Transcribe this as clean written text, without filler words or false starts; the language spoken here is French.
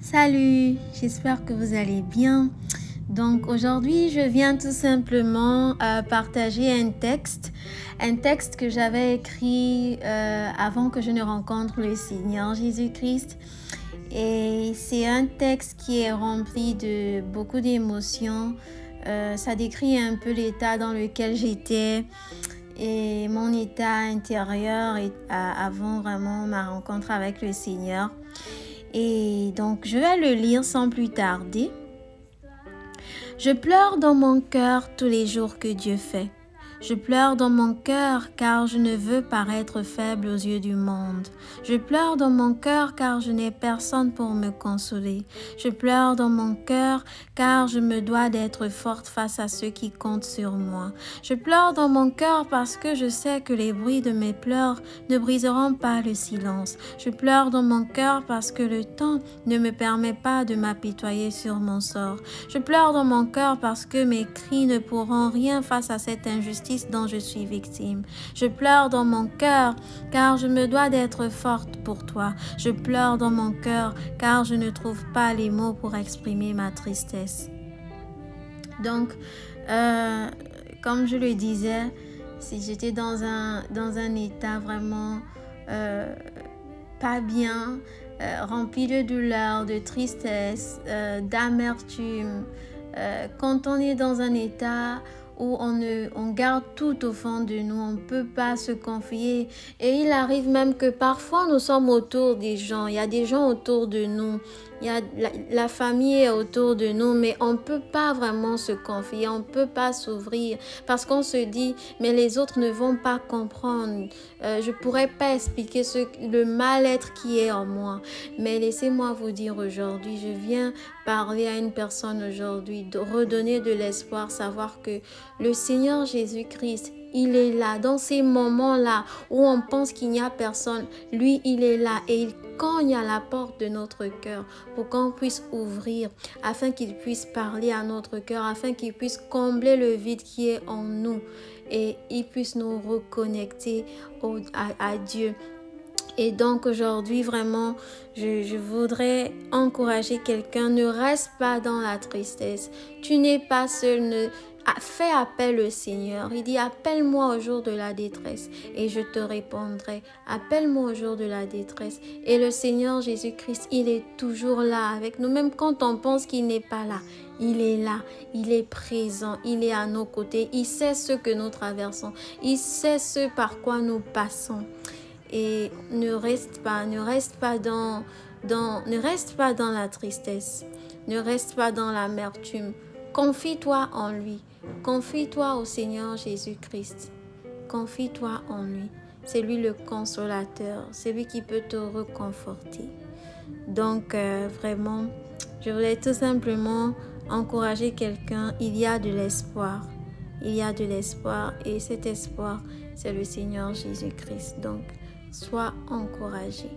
Salut, j'espère que vous allez bien. Donc aujourd'hui, je viens tout simplement partager un texte que j'avais écrit avant que je ne rencontre le Seigneur Jésus-Christ. Et c'est un texte qui est rempli de beaucoup d'émotions. Ça décrit un peu l'état dans lequel j'étais et mon état intérieur avant vraiment ma rencontre avec le Seigneur. Et donc, je vais le lire sans plus tarder. Je pleure dans mon cœur tous les jours que Dieu fait. Je pleure dans mon cœur car je ne veux paraître faible aux yeux du monde. Je pleure dans mon cœur car je n'ai personne pour me consoler. Je pleure dans mon cœur car je me dois d'être forte face à ceux qui comptent sur moi. Je pleure dans mon cœur parce que je sais que les bruits de mes pleurs ne briseront pas le silence. Je pleure dans mon cœur parce que le temps ne me permet pas de m'apitoyer sur mon sort. Je pleure dans mon cœur parce que mes cris ne pourront rien face à cette injustice dont je suis victime. Je pleure dans mon cœur car je me dois d'être forte pour toi. Je pleure dans mon cœur car je ne trouve pas les mots pour exprimer ma tristesse. Donc, comme je le disais, si j'étais dans un état vraiment pas bien, rempli de douleur, de tristesse, d'amertume, quand on est dans un état où on garde tout au fond de nous, on ne peut pas se confier. Et il arrive même que parfois nous sommes autour des gens, il y a des gens autour de nous, il y a la famille est autour de nous, mais on ne peut pas vraiment se confier, on ne peut pas s'ouvrir parce qu'on se dit, mais les autres ne vont pas comprendre, je ne pourrais pas expliquer le mal-être qui est en moi. Mais laissez-moi vous dire aujourd'hui, je viens parler à une personne aujourd'hui, de redonner de l'espoir, savoir que le Seigneur Jésus-Christ, il est là, dans ces moments-là où on pense qu'il n'y a personne, lui, il est là et il cogne à la porte de notre cœur pour qu'on puisse ouvrir, afin qu'il puisse parler à notre cœur, afin qu'il puisse combler le vide qui est en nous et il puisse nous reconnecter à Dieu. Et donc aujourd'hui, vraiment, je voudrais encourager quelqu'un, ne reste pas dans la tristesse. Tu n'es pas seul, fais appel au Seigneur. Il dit, appelle-moi au jour de la détresse et je te répondrai. Appelle-moi au jour de la détresse. Et le Seigneur Jésus-Christ, il est toujours là avec nous, même quand on pense qu'il n'est pas là. Il est là, il est présent, il est à nos côtés. Il sait ce que nous traversons, il sait ce par quoi nous passons. Et ne reste pas dans la tristesse, ne reste pas dans l'amertume. Confie-toi en lui, confie-toi au Seigneur Jésus-Christ, confie-toi en lui. C'est lui le consolateur, c'est lui qui peut te reconforter. Donc vraiment, je voulais tout simplement encourager quelqu'un. Il y a de l'espoir, il y a de l'espoir et cet espoir, c'est le Seigneur Jésus-Christ. Donc, sois encouragé.